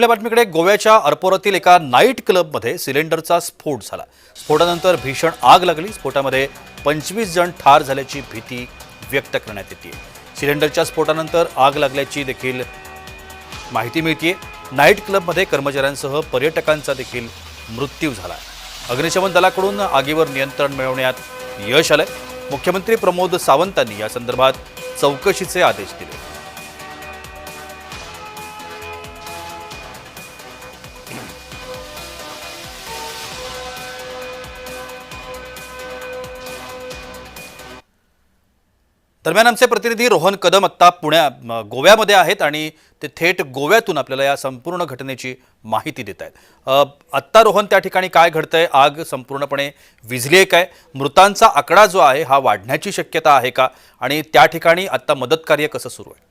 आपल्या बातमीकडे गोव्याच्या अर्पोरातील एका नाईट क्लबमध्ये सिलेंडरचा स्फोट झाला। स्फोटानंतर भीषण आग लागली। स्फोटामध्ये 25 जण ठार झाल्याची भीती व्यक्त करण्यात येते। सिलेंडरच्या स्फोटानंतर आग लागल्याची देखील माहिती मिळते। नाईट क्लबमध्ये कर्मचाऱ्यांसह पर्यटकांचा देखील मृत्यू झाला। अग्निशमन दलाकडून आगीवर नियंत्रण मिळवण्यात यश आले। मुख्यमंत्री प्रमोद सावंतांनी या संदर्भात चौकशीचे आदेश दिले। दरम्यान आमचे प्रतिनिधी रोहन कदम आत्ता गोव्यामध्ये आहेत आणि ते थेट गोव्यातून आपल्याला या संपूर्ण घटनेची माहिती देत आहेत। आत्ता रोहन, त्या ठिकाणी काय घडतंय? आग संपूर्णपणे विझली आहे काय? मृतांचा आकडा जो आहे हा वाढण्याची शक्यता आहे का? आणि त्या ठिकाणी आत्ता मदत कार्य कसं सुरू आहे?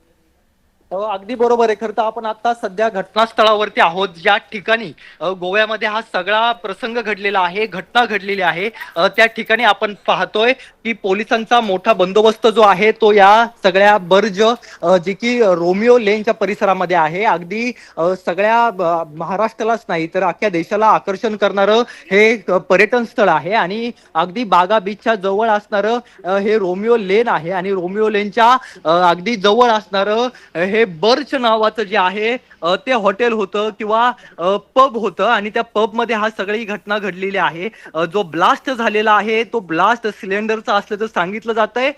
अगदी बरोबर आहे। खरं तर आपण आता सध्या घटनास्थळावरती आहोत, ज्या ठिकाणी गोव्यामध्ये हा सगळा प्रसंग घडलेला आहे, घटना घडलेली आहे। त्या ठिकाणी आपण पाहतोय की पोलिसांचा मोठा बंदोबस्त जो आहे तो या सगळ्या बर्ज जे की रोमिओ लेनच्या परिसरामध्ये आहे। अगदी सगळ्या महाराष्ट्रालाच नाही तर अख्ख्या देशाला आकर्षण करणारं हे पर्यटन स्थळ आहे आणि अगदी बागा बीचच्या जवळ असणारं हे रोमिओ लेन आहे आणि रोमिओ लेनच्या अगदी जवळ असणारं हे बर्च नावाचं जे आहे ते हॉटेल होतं किंवा पब होतं आणि त्या पब मध्ये हा सगळी घटना घडलेली आहे। जो ब्लास्ट झालेला आहे तो ब्लास्ट सिलेंडरचा असल्याचं सांगितलं जातंय,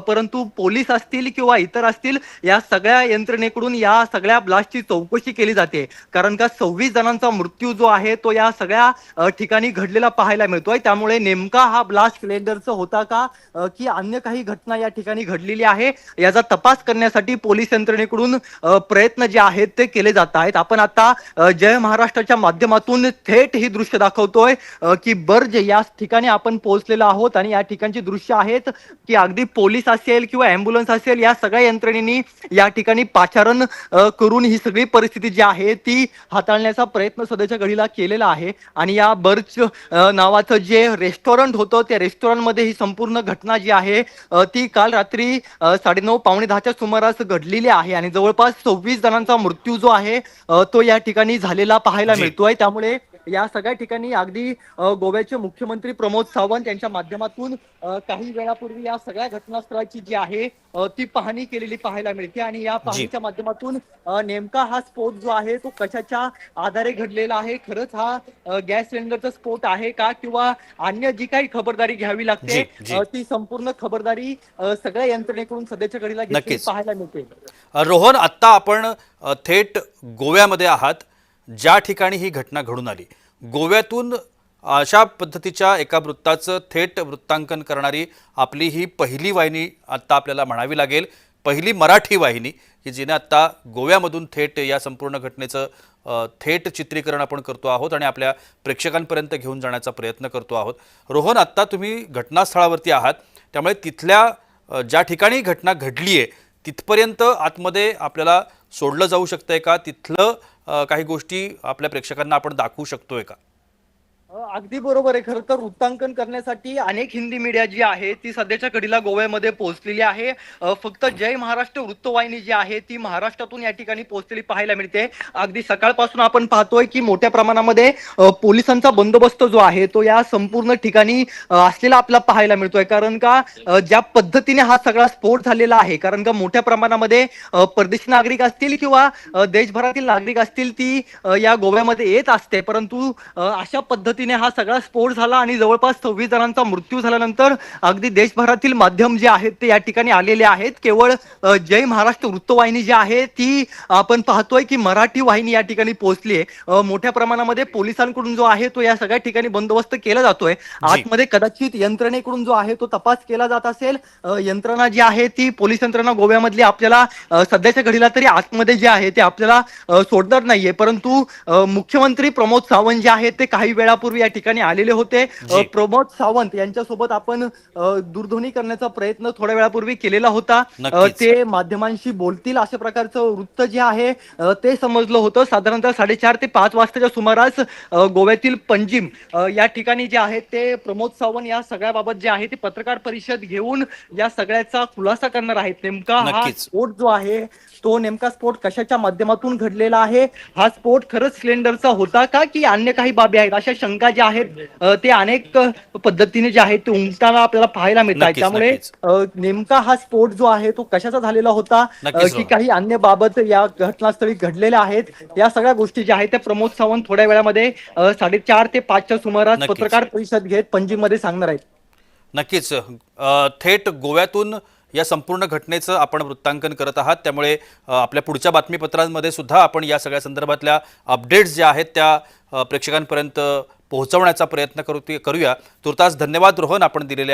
परंतु पोलीस असतील किंवा इतर असतील या सगळ्या यंत्रणेकडून या सगळ्या ब्लास्टची चौकशी केली जाते। कारण का 26 जणांचा मृत्यू जो आहे तो या सगळ्या ठिकाणी घडलेला पाहायला मिळतोय। त्यामुळे नेमका हा ब्लास्ट सिलेंडरचा होता का की अन्य काही घटना या ठिकाणी घडलेली आहे याचा तपास करण्यासाठी पोलीस यंत्रणेकडून प्रयत्न जे आहेत ते केले जात आहेत। आपण आता जय महाराष्ट्राच्या माध्यमातून थेट ही दृश्य दाखवतोय की बर्ज या ठिकाणी आपण पोहोचलेलो आहोत आणि या ठिकाणची दृश्य आहेत की अगदी पोलीस असेल किंवा अँब्युलन्स असेल या सगळ्या यंत्रणेनी या ठिकाणी पाचारण करून ही सगळी परिस्थिती जी आहे ती हाताळण्याचा प्रयत्न सध्याच्या घडीला केलेला आहे। आणि या बर्ज नावाचं जे रेस्टॉरंट होतं त्या रेस्टॉरंटमध्ये ही संपूर्ण घटना जी आहे ती काल रात्री 9:30 पावणे 10च्या सुमारास घडलेली आहे आणि जवळपास 26 जणांचा मृत्यू जो आहे तो या ठिकाणी झालेला पाहायला मिळतोय। त्यामुळे या सगळ्या ठिकाणी अगदी गोव्याचे मुख्यमंत्री प्रमोद सावंत यांच्या माध्यमातून काही वेळापूर्वी या सगळ्या घटनास्थळाची जी आहे ती पाहणी केलेली पाहायला मिळते आणि या पाहणीच्या माध्यमातून नेमका हा स्फोट जो आहे तो कशाच्या आधारे घडलेला आहे, खरंच हा गॅस सिलेंडरचा स्फोट आहे का किंवा अन्य जी काही खबरदारी घ्यावी लागते ती संपूर्ण खबरदारी सगळ्या यंत्रणेकडून सध्याच्या घडीला घेतली पाहायला मिळते। रोहन, आत्ता आपण थेट गोव्यामध्ये आहात, ज्या ठिकाणी ही घटना घडून आली। गोव्यातून अशा पद्धतीच्या एका वृत्ताचं थेट वृत्तांकन करणारी आपली ही पहिली वाहिनी आत्ता आपल्याला म्हणावी लागेल, पहिली मराठी वाहिनी की जिने आत्ता गोव्यामधून थेट या संपूर्ण घटनेचं थेट चित्रीकरण आपण करतो आहोत आणि आपल्या प्रेक्षकांपर्यंत घेऊन जाण्याचा प्रयत्न करतो आहोत। रोहन, आत्ता तुम्ही घटनास्थळावरती आहात, त्यामुळे तिथल्या ज्या ठिकाणी घटना घडली आहे तिथपर्यंत आतमध्ये आपल्याला सोडलं जाऊ शकतंय का? तिथलं काही गोष्टी आपल्या प्रेक्षकांना आपण दाखवू शकतोय का? अगदी बरोबर आहे। खरं तर वृत्तांकन करण्यासाठी अनेक हिंदी मीडिया जी आहे ती सध्याच्या घडीला गोव्यामध्ये पोहोचलेली आहे। फक्त जय महाराष्ट्र वृत्तवाहिनी जी आहे ती महाराष्ट्रातून या ठिकाणी पोहोचलेली पाहायला मिळते। अगदी सकाळपासून आपण पाहतोय की मोठ्या प्रमाणामध्ये पोलिसांचा बंदोबस्त जो आहे तो या संपूर्ण ठिकाणी असलेला आपला पाहायला मिळतोय। कारण का ज्या पद्धतीने हा सगळा स्फोट झालेला आहे, कारण का मोठ्या प्रमाणामध्ये परदेशी नागरिक असतील किंवा देशभरातील नागरिक असतील ती या गोव्यामध्ये येत असते, परंतु अशा पद्धतीने हा सगळा स्फोट झाला आणि जवळपास 26 जणांचा मृत्यू झाल्यानंतर अगदी देशभरातील माध्यम जे आहेत ते या ठिकाणी आलेले आहेत। केवळ जय महाराष्ट्र वृत्तवाहिनी जी आहे ती आपण पाहतोय की मराठी वाहिनी या ठिकाणी पोहोचली आहे। मोठ्या प्रमाणामध्ये पोलिसांकडून जो आहे तो या सगळ्या ठिकाणी बंदोबस्त केला जातोय। आतमध्ये कदाचित यंत्रणेकडून जो आहे तो तपास केला जात असेल। यंत्रणा जी आहे ती पोलीस यंत्रणा गोव्यामधली आपल्याला सध्याच्या घडीला तरी आतमध्ये जे आहे ते आपल्याला सोडणार नाहीये, परंतु मुख्यमंत्री प्रमोद सावंत जे आहेत ते काही वेळापूर्वी वेळापूर्वी या ठिकाणी आलेले होते. जी. प्रमोद सावंत यांच्यासोबत आपण दूरध्वनी करण्याचा प्रयत्न थोड्या वेळापूर्वी केलेला होता. नक्कीच. ते माध्यमांशी बोलतील अशा प्रकारचं वृत्त जे आहे ते समजलं होतं. साधारणतः 4:30 ते 5 वाजताच्या सुमारास गोव्यातील पंजिम या ठिकाणी जे आहे ते प्रमोद सावंत या सगळ्याबाबत जे आहे ते पत्रकार परिषद घेऊन या सगळ्याचा खुलासा करणार आहेत. नेमका हा नक्कीच. स्फोट जो आहे तो नेमका स्फोट कशाच्या माध्यमातून घडलेला आहे, हा स्फोट खरंच सिलेंडरचा होता का की अन्य काही बाबी आहेत, अशा शंका ज्या आहेत ते अनेक पद्धतीने जे आहेत ते उमटताना आपल्याला पाहायला मिळत आहेत. नक्कीच, त्यामुळे नक्कीच. नेमका हा स्फोट जो आहे तो कशाचा झालेला होता नक्कीच की हो. काही अन्य बाबत या घटनास्थळी घडलेल्या आहेत, या सगळ्या गोष्टी ज्या आहेत त्या प्रमोद सावंत थोड्या वेळामध्ये 4:30 ते 5च्या सुमारास नक्कीच. पत्रकार परिषद घेत पणजी मध्ये सांगणार आहेत. नक्कीच थेट गोव्यातून या संपूर्ण घटनेचं आपण वृत्तांकन करत आहात, त्यामुळे आपल्या पुढच्या बातमीपत्रांमध्ये सुद्धा आपण या सगळ्या संदर्भातल्या अपडेट्स ज्या आहेत त्या प्रेक्षकांपर्यंत पोहोचवण्याचा प्रयत्न करूया. तुर्तास धन्यवाद रोहन, आपण दिलेल्या